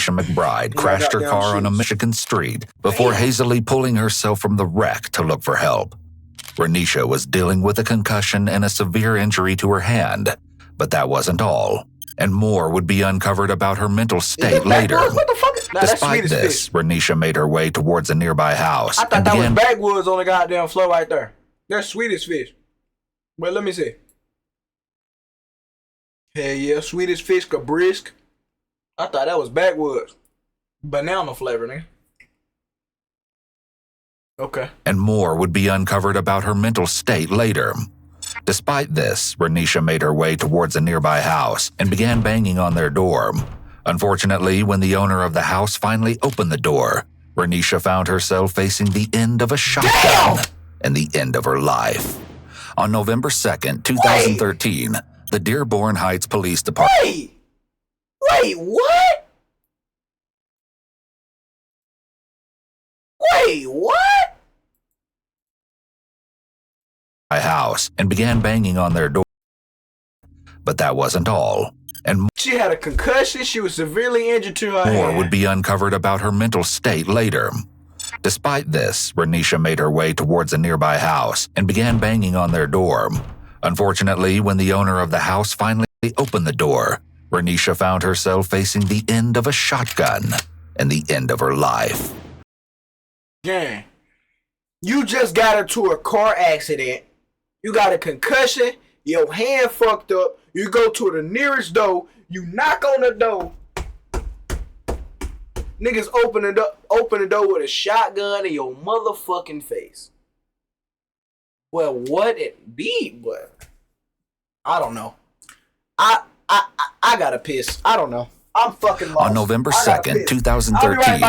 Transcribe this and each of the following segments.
Renisha McBride crashed her car on a Michigan street before hazily pulling herself from the wreck to look for help. Renisha was dealing with a concussion and a severe injury to her hand, but that wasn't all, and more would be uncovered about her mental state later. What the fuck? Nah, Despite this, Renisha made her way towards a nearby house. I thought that was backwoods on the goddamn floor right there. That's Swedish fish. But let me see. Hell yeah, Swedish fish, Cabrisk. I thought that was backwoods. Banana flavor, nigga. Okay. And more would be uncovered about her mental state later. Despite this, Renisha made her way towards a nearby house and began banging on their door. Unfortunately, when the owner of the house finally opened the door, Renisha found herself facing the end of a shotgun and the end of her life. On November 2nd, 2013, the Dearborn Heights Police Department... Wait, what? Wait, what? ...house and began banging on their door. But that wasn't all. And she had a concussion. She was severely injured to her hand. More would be uncovered about her mental state later. Despite this, Renisha made her way towards a nearby house and began banging on their door. Unfortunately, when the owner of the house finally opened the door, Renisha found herself facing the end of a shotgun and the end of her life. Gang, you just got into a car accident. You got a concussion. Your hand fucked up. You go to the nearest door. You knock on the door. Niggas open the door with a shotgun in your motherfucking face. Well, what it be, but I don't know. I gotta piss. I don't know. I'm fucking lost. On November 2nd, 2013,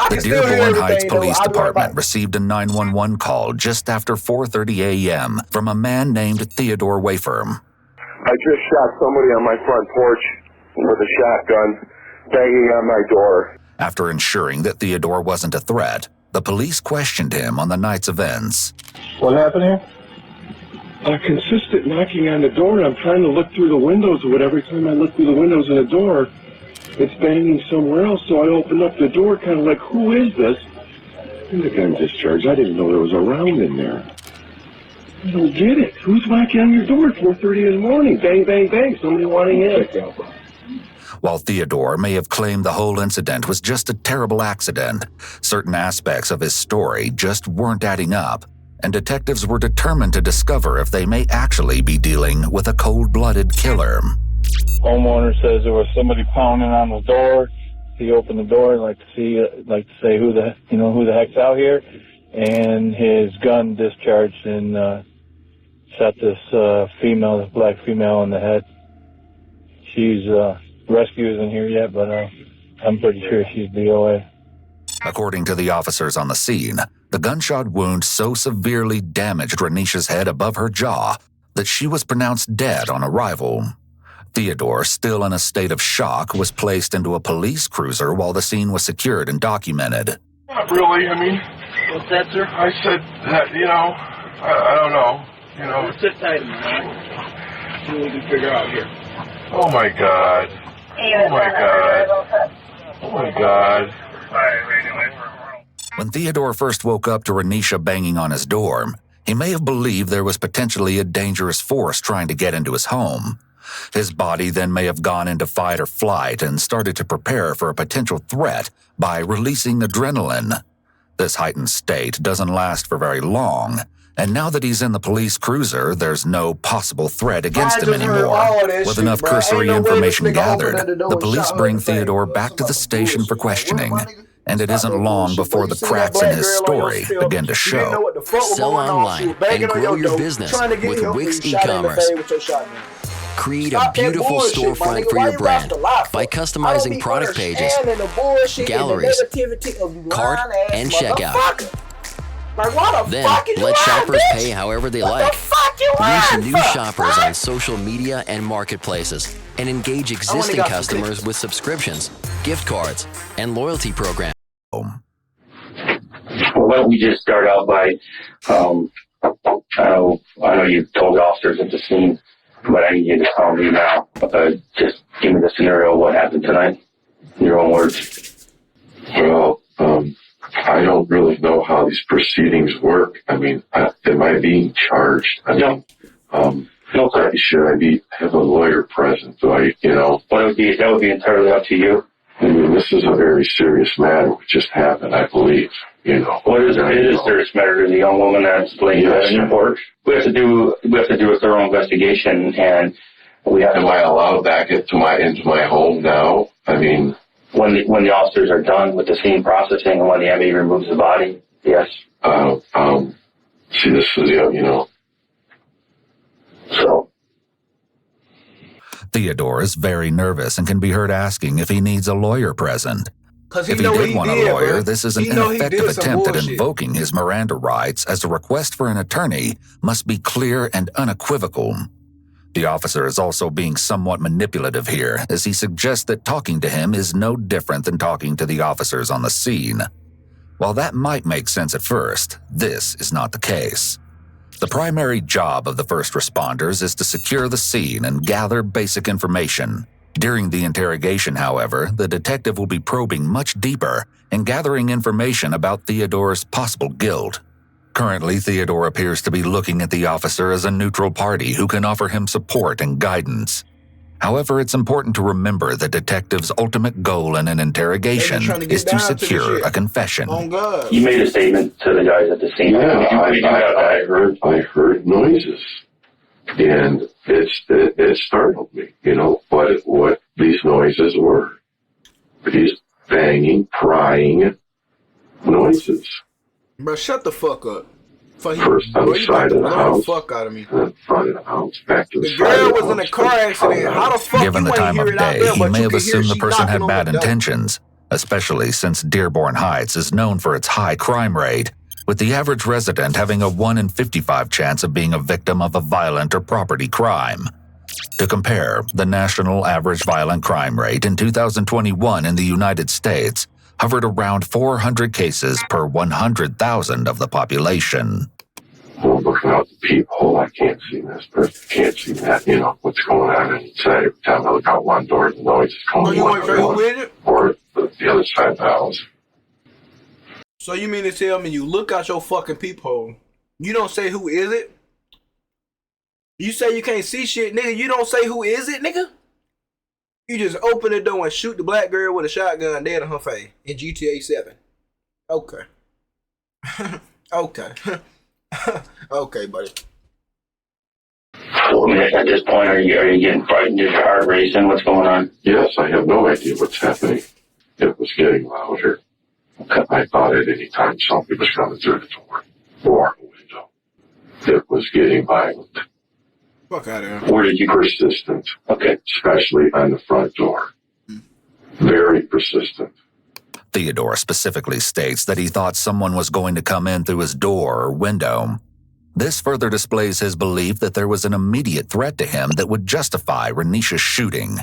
the Dearborn Heights Police Department received a 911 call just after 4:30 a.m. from a man named Theodore Wafer. I just shot somebody on my front porch with a shotgun, banging on my door. After ensuring that Theodore wasn't a threat, the police questioned him on the night's events. What happened here? A consistent knocking on the door, and I'm trying to look through the windows, but every time I look through the windows of the door, it's banging somewhere else, so I opened up the door, kind of like, who is this? And the gun discharged. I didn't know there was a round in there. I don't get it. Who's knocking on your door at 4:30 in the morning? Bang, bang, bang. Somebody wanting in. While Theodore may have claimed the whole incident was just a terrible accident, certain aspects of his story just weren't adding up, and detectives were determined to discover if they may actually be dealing with a cold-blooded killer. Homeowner says there was somebody pounding on the door. He opened the door, like to say who the heck's out here, and his gun discharged and shot this black female in the head. She's rescue isn't here yet, but I'm pretty sure she's DOA. According to the officers on the scene, the gunshot wound so severely damaged Renisha's head above her jaw that she was pronounced dead on arrival. Theodore, still in a state of shock, was placed into a police cruiser while the scene was secured and documented. Not really, I mean... What's that, sir? I said that, I don't know, Sit tight a minute, all right? See what we can figure out here. Oh my God. Oh my God. Oh my God. When Theodore first woke up to Renisha banging on his door, he may have believed there was potentially a dangerous force trying to get into his home. His body then may have gone into fight or flight and started to prepare for a potential threat by releasing adrenaline. This heightened state doesn't last for very long, and now that he's in the police cruiser, there's no possible threat against him anymore. With enough cursory information gathered, the police bring Theodore back to the station for questioning, and it isn't long before the cracks in his story begin to show. Sell online and grow your business with Wix e-commerce. Create a beautiful storefront for your brand by customizing product pages, galleries, cart, and checkout. Then let shoppers pay however they like. Reach new shoppers on social media and marketplaces, and engage existing customers with subscriptions, gift cards, and loyalty programs. Well, why don't we just start out by, I know you've told officers at the scene, but I need you to tell me now. Just give me the scenario of what happened tonight in your own words. how these proceedings work. I mean, am I being charged? I mean, no, sir. Should I have a lawyer present? Do I, Well, that would be entirely up to you. I mean, this is a very serious matter. What just happened, I believe. Well, it is a serious matter. There's a young woman that's laying dead in court. We have to do a thorough investigation, and we have. Am I allowed back into my home now? I mean, when the officers are done with the scene processing and when the ME removes the body, yes. See, this is So. Theodore is very nervous and can be heard asking if he needs a lawyer present. If he did want a lawyer, this is an ineffective attempt at invoking his Miranda rights, as a request for an attorney must be clear and unequivocal. The officer is also being somewhat manipulative here, as he suggests that talking to him is no different than talking to the officers on the scene. While that might make sense at first, this is not the case. The primary job of the first responders is to secure the scene and gather basic information. During the interrogation, however, the detective will be probing much deeper and gathering information about Theodore's possible guilt. Currently, Theodore appears to be looking at the officer as a neutral party who can offer him support and guidance. However, it's important to remember the detective's ultimate goal in an interrogation is to secure a confession. Oh, God. You made a statement to the guys at the scene. Yeah, I heard noises, and it startled me, what these noises were. These banging, prying noises. Bro, shut the fuck up. First on the side of the house, fuck out of me. then front of the house, back to the side girl of the was in a house, car accident. How the fuck Given you the ain't time hear of it out day, there, he but may you have can hear assumed the she person had knocking on bad the door. intentions, especially since Dearborn Heights is known for its high crime rate, with the average resident having a 1 in 55 chance of being a victim of a violent or property crime. To compare, the national average violent crime rate in 2021 in the United States hovered around 400 cases per 100,000 of the population. I'm looking out the peephole, I can't see this person, can't see that, what's going on inside. Every time I look out one door, the noise is coming one way or the other side of the house. So you mean to tell me you look out your fucking peephole, you don't say who is it? You say you can't see shit, nigga, you don't say who is it, nigga? You just open the door and shoot the black girl with a shotgun dead in her face in GTA 7. Okay. Okay. Okay, buddy. Well, at this point, are you getting frightened? Is your heart racing? What's going on? Yes, I have no idea what's happening. It was getting louder. Okay. I thought at any time somebody was coming through the door or a window. It was getting violent. Fuck out of here. Where did you... Persistent. Okay. Especially on the front door. Very persistent. Theodore specifically states that he thought someone was going to come in through his door or window. This further displays his belief that there was an immediate threat to him that would justify Renisha's shooting.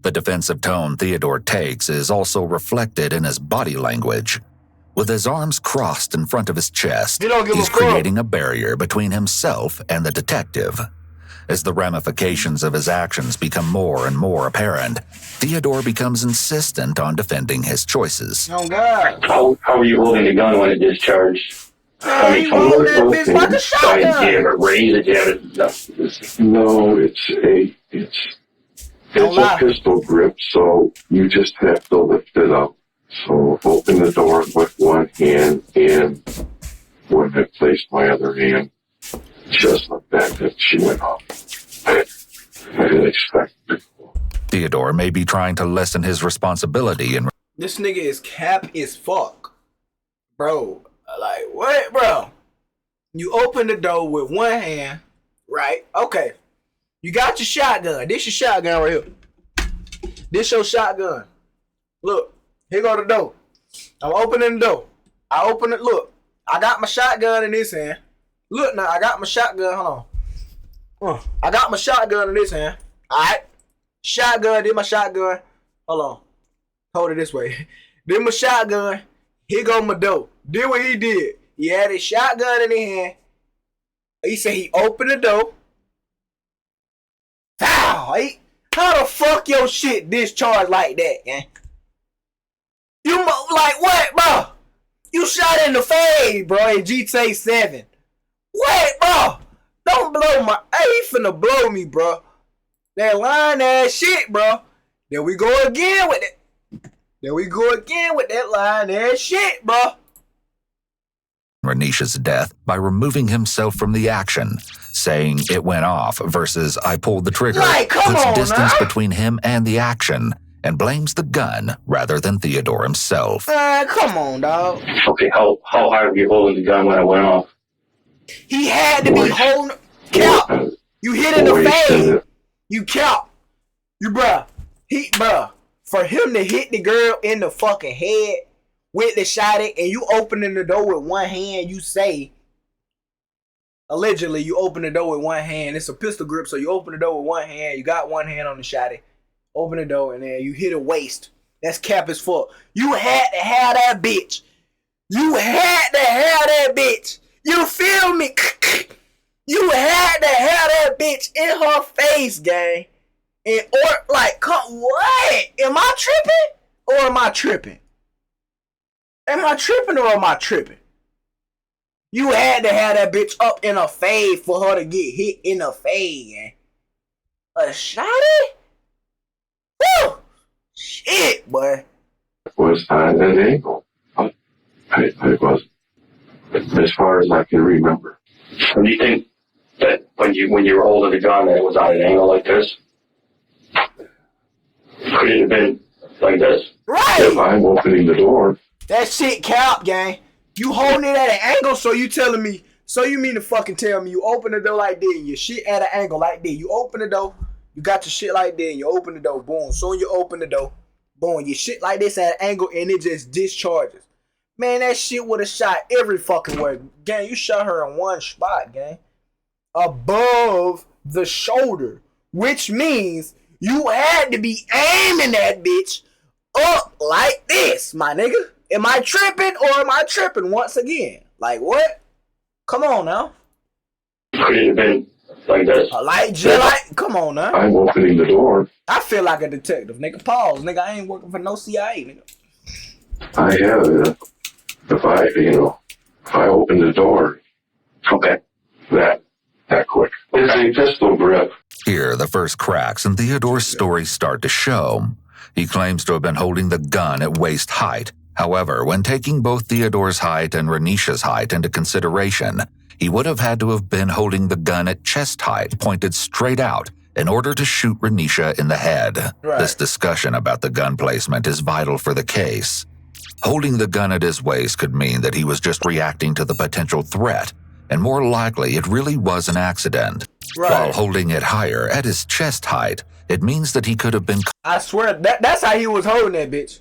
The defensive tone Theodore takes is also reflected in his body language. With his arms crossed in front of his chest, he's creating a barrier between himself and the detective. As the ramifications of his actions become more and more apparent, Theodore becomes insistent on defending his choices. Oh, God. How were you holding the gun when it discharged? Man, you hold that bitch like a shotgun. Did you have it raised? Did you have it... No, it's a pistol grip, so you just have to lift it up. So open the door with one hand, and when I placed my other hand, just like that she went off. I didn't expect it. Theodore may be trying to lessen his responsibility in... This nigga is cap as fuck. Bro, like, what, bro? You open the door with one hand, right? Okay. You got your shotgun. This your shotgun right here. This your shotgun. Look, here go the door. I'm opening the door. I open it, look. I got my shotgun in this hand. Look now, I got my shotgun. Hold on. I got my shotgun in this hand. Alright. Shotgun, then my shotgun. Hold on. Hold it this way. Then my shotgun. Here go my door. Did what he did. He had his shotgun in his hand. He said he opened the door. How the fuck your shit discharged like that, man? You like what, bro? You shot in the face. played, bro, in GTA 7. Wait, bro. Don't blow my... Hey, he finna blow me, bro. That line ass shit, bro. There we go again with it. There we go again with that line ass shit, bro. Renisha's death by removing himself from the action, saying it went off versus I pulled the trigger, puts distance between him and the action, and blames the gun rather than Theodore himself. Come on, dog. Okay, how high were you holding the gun when it went off? He had to be holding... Count. You hit in the face. You count. You, bruh. For him to hit the girl in the fucking head with the shotty, and you opening the door with one hand, you say, allegedly, you open the door with one hand. It's a pistol grip, so you open the door with one hand. You got one hand on the shotty. Open the door, and then you hit a waist. That's cap as fuck. You had to have that bitch. You had to have that bitch. You feel me? You had to have that bitch in her face, gang. And what? Am I tripping? Or am I tripping? Am I tripping or am I tripping? You had to have that bitch up in her face for her to get hit in her face, gang. A shotty? Woo! Shit, boy. It was at an angle. I was, as far as I can remember. So do you think that when you were holding the gun that it was on an angle like this? Could it have been like this? Right! If I'm opening the door. That shit count, gang. You holding it at an angle, so you telling me, so you mean to fucking tell me you open the door like this and your shit at an angle like this. You open the door, you got your shit like this and you open the door, boom. Soon you open the door, boom, your shit like this at an angle and it just discharges. Man, that shit would have shot every fucking way. Gang, you shot her in one spot, gang. Above the shoulder, which means you had to be aiming that bitch up like this, my nigga. Am I tripping or am I tripping once again? Like what? Come on now. Could it have been like this? Come on now. I'm opening the door. I feel like a detective, nigga. Pause, nigga. I ain't working for no CIA, nigga. I have if I open the door, okay, that quick. It's a pistol grip. Here, the first cracks in Theodore's story start to show. He claims to have been holding the gun at waist height. However, when taking both Theodore's height and Renisha's height into consideration, he would have had to have been holding the gun at chest height, pointed straight out, in order to shoot Renisha in the head. Right. This discussion about the gun placement is vital for the case. Holding the gun at his waist could mean that he was just reacting to the potential threat, and more likely it really was an accident. Right. While holding it higher, at his chest height, it means that he could have been... I swear, that's how he was holding that bitch.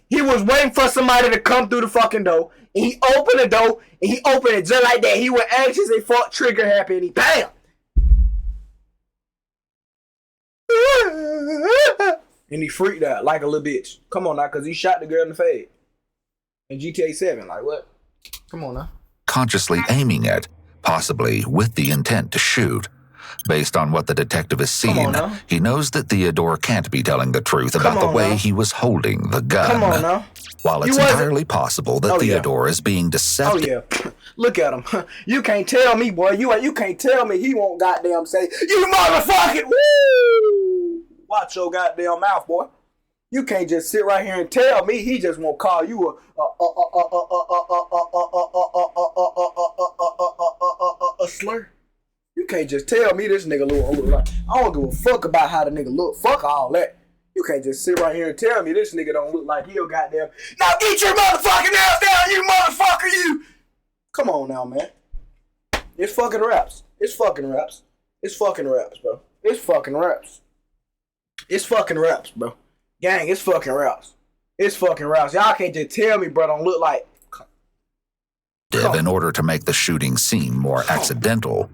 He was waiting for somebody to come through the fucking door, and he opened the door, and he opened it just like that. He was anxious, and fuck trigger happy, and he BAM! And he freaked out like a little bitch. Come on now, because he shot the girl in the face. In GTA 7, like what? Come on now. Consciously aiming it, possibly with the intent to shoot. Based on what the detective has seen, he knows that Theodore can't be telling the truth about the way he was holding the gun. Come on now. While it's entirely possible that Theodore is being deceptive. Oh yeah, look at him. You can't tell me, boy. You can't tell me he won't goddamn say, you motherfucking woo! Watch your goddamn mouth, boy. You can't just sit right here and tell me he just won't call you a slur. You can't just tell me this nigga look like. I don't give a fuck about how the nigga look. Fuck all that. You can't just sit right here and tell me this nigga don't look like he'll goddamn. Now get your motherfucking ass down, you motherfucker, you. Come on now, man. It's fucking raps. It's fucking raps. It's fucking raps, bro. It's fucking raps. It's fucking raps, bro. Gang, it's fucking raps. It's fucking raps. Y'all can't just tell me, bro, don't look like. In order to make the shooting seem more accidental.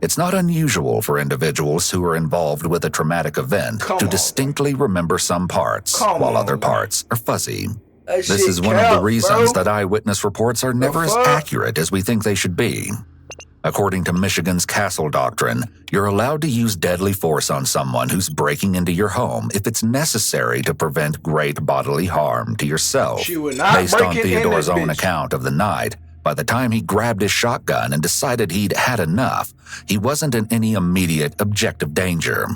It's not unusual for individuals who are involved with a traumatic event to distinctly remember some parts, while other parts are fuzzy. This is one of the reasons that eyewitness reports are never as accurate as we think they should be. According to Michigan's Castle Doctrine, you're allowed to use deadly force on someone who's breaking into your home if it's necessary to prevent great bodily harm to yourself. She would not Based break on it in Theodore's this own bitch. account of the night, by the time he grabbed his shotgun and decided he'd had enough, he wasn't in any immediate objective danger.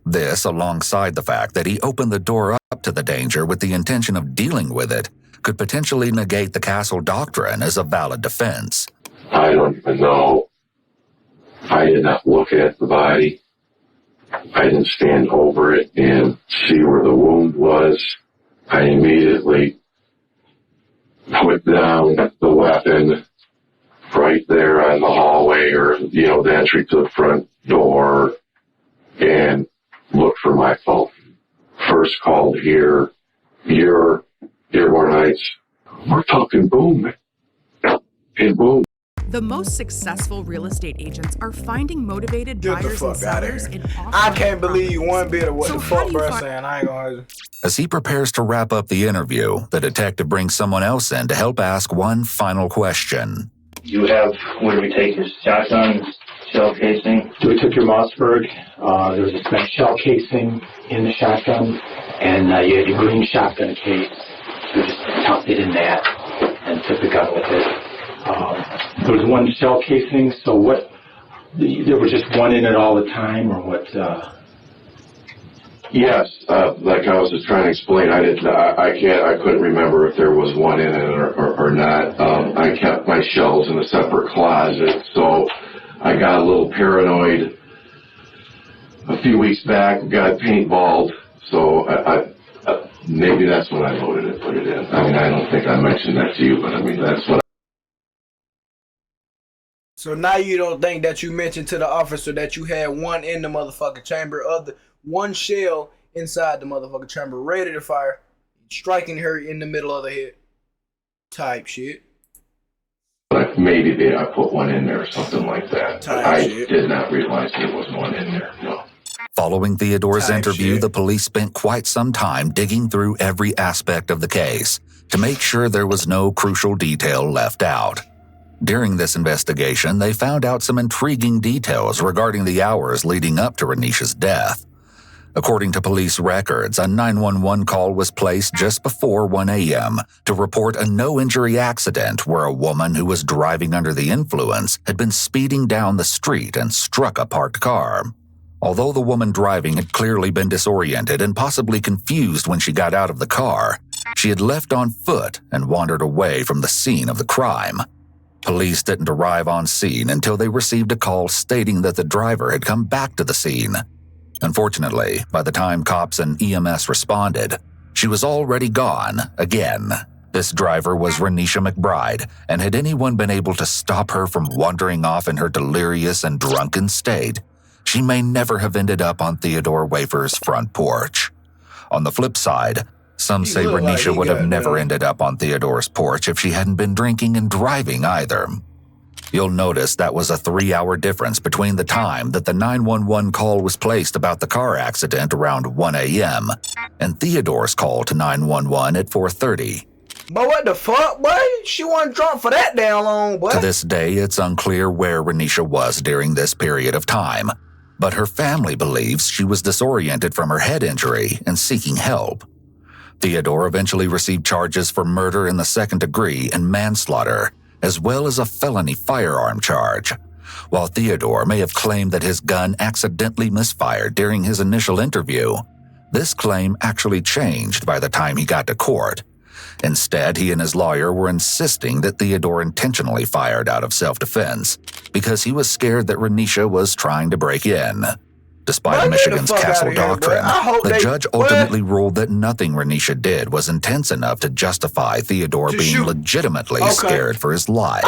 This, alongside the fact that he opened the door up to the danger with the intention of dealing with it, could potentially negate the Castle Doctrine as a valid defense. I don't even know. I did not look at the body. I didn't stand over it and see where the wound was. I immediately put down the weapon right there on the hallway or, the entry to the front door and looked for my phone. First called here, your Dearborn Heights. We're talking boom. And boom. The most successful real estate agents are finding motivated Get the buyers and fuck outta sellers here. in off-market I can't believe properties. one bit of what So the how fuck do you bruh find- saying. I ain't gonna. As he prepares to wrap up the interview, the detective brings someone else in to help ask one final question. You have, where do we take your shotgun, shell casing? So we took your Mossberg. There was a spent shell casing in the shotgun, and you had your green shotgun case. So we just tucked it in that and took the gun with it. There was one shell casing. So what? There was just one in it all the time, or what? Yes, like I was just trying to explain, I couldn't remember if there was one in it or not. I kept my shells in a separate closet, so I got a little paranoid a few weeks back, got paintballed, so I maybe that's when I loaded it, put it in. I mean, I don't think I mentioned that to you, but I mean, that's what. So now you don't think that you mentioned to the officer that you had one in the motherfucking chamber of the one shell inside the motherfucking chamber ready to fire, striking her in the middle of the head. Type shit. But maybe I put one in there or something like that. Type I shit. did not realize there was one in there, no. Following Theodore's Type interview, shit. the police spent quite some time digging through every aspect of the case to make sure there was no crucial detail left out. During this investigation, they found out some intriguing details regarding the hours leading up to Renisha's death. According to police records, a 911 call was placed just before 1 a.m. to report a no-injury accident where a woman who was driving under the influence had been speeding down the street and struck a parked car. Although the woman driving had clearly been disoriented and possibly confused when she got out of the car, she had left on foot and wandered away from the scene of the crime. Police didn't arrive on scene until they received a call stating that the driver had come back to the scene. Unfortunately, by the time cops and EMS responded, she was already gone again. This driver was Renisha McBride, and had anyone been able to stop her from wandering off in her delirious and drunken state, she may never have ended up on Theodore Wafer's front porch. On the flip side, some say Renisha would have never ended up on Theodore's porch if she hadn't been drinking and driving either. You'll notice that was a 3-hour difference between the time that the 911 call was placed about the car accident around 1 a.m. and Theodore's call to 911 at 4:30. But what the fuck, boy? She wasn't drunk for that damn long, boy. To this day, it's unclear where Renisha was during this period of time, but her family believes she was disoriented from her head injury and seeking help. Theodore eventually received charges for murder in the second degree and manslaughter, as well as a felony firearm charge. While Theodore may have claimed that his gun accidentally misfired during his initial interview, this claim actually changed by the time he got to court. Instead, he and his lawyer were insisting that Theodore intentionally fired out of self-defense because he was scared that Renisha was trying to break in. Despite Michigan's Castle Doctrine, the judge ultimately ruled that nothing Renisha did was intense enough to justify Theodore being legitimately scared for his life.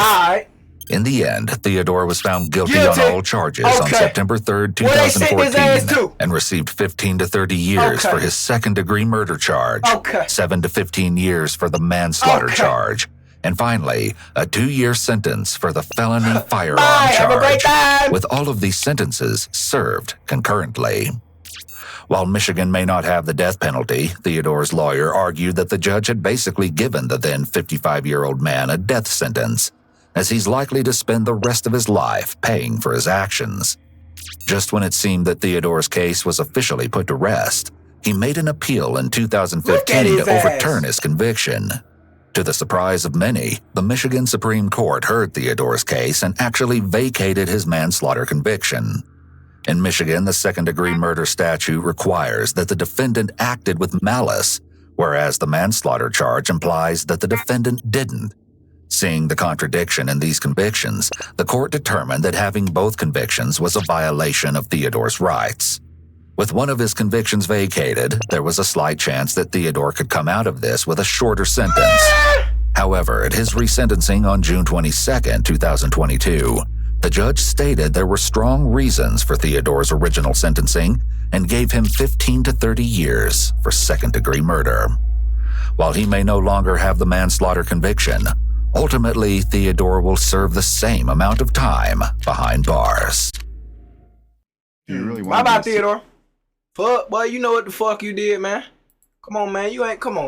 In the end, Theodore was found guilty on all charges on September 3rd, 2014, and received 15 to 30 years for his second-degree murder charge, 7 to 15 years for the manslaughter charge, and finally, a 2-year sentence for the felony firearm charge, with all of these sentences served concurrently. While Michigan may not have the death penalty, Theodore's lawyer argued that the judge had basically given the then 55-year-old man a death sentence, as he's likely to spend the rest of his life paying for his actions. Just when it seemed that Theodore's case was officially put to rest, he made an appeal in 2015 to overturn his conviction. To the surprise of many, the Michigan Supreme Court heard Theodore's case and actually vacated his manslaughter conviction. In Michigan, the second-degree murder statute requires that the defendant acted with malice, whereas the manslaughter charge implies that the defendant didn't. Seeing the contradiction in these convictions, the court determined that having both convictions was a violation of Theodore's rights. With one of his convictions vacated, there was a slight chance that Theodore could come out of this with a shorter sentence. However, at his resentencing on June 22, 2022, the judge stated there were strong reasons for Theodore's original sentencing and gave him 15 to 30 years for second-degree murder. While he may no longer have the manslaughter conviction, ultimately Theodore will serve the same amount of time behind bars. Bye-bye, Theodore. Fuck, boy, you know what the fuck you did, man. Come on, man. Come on.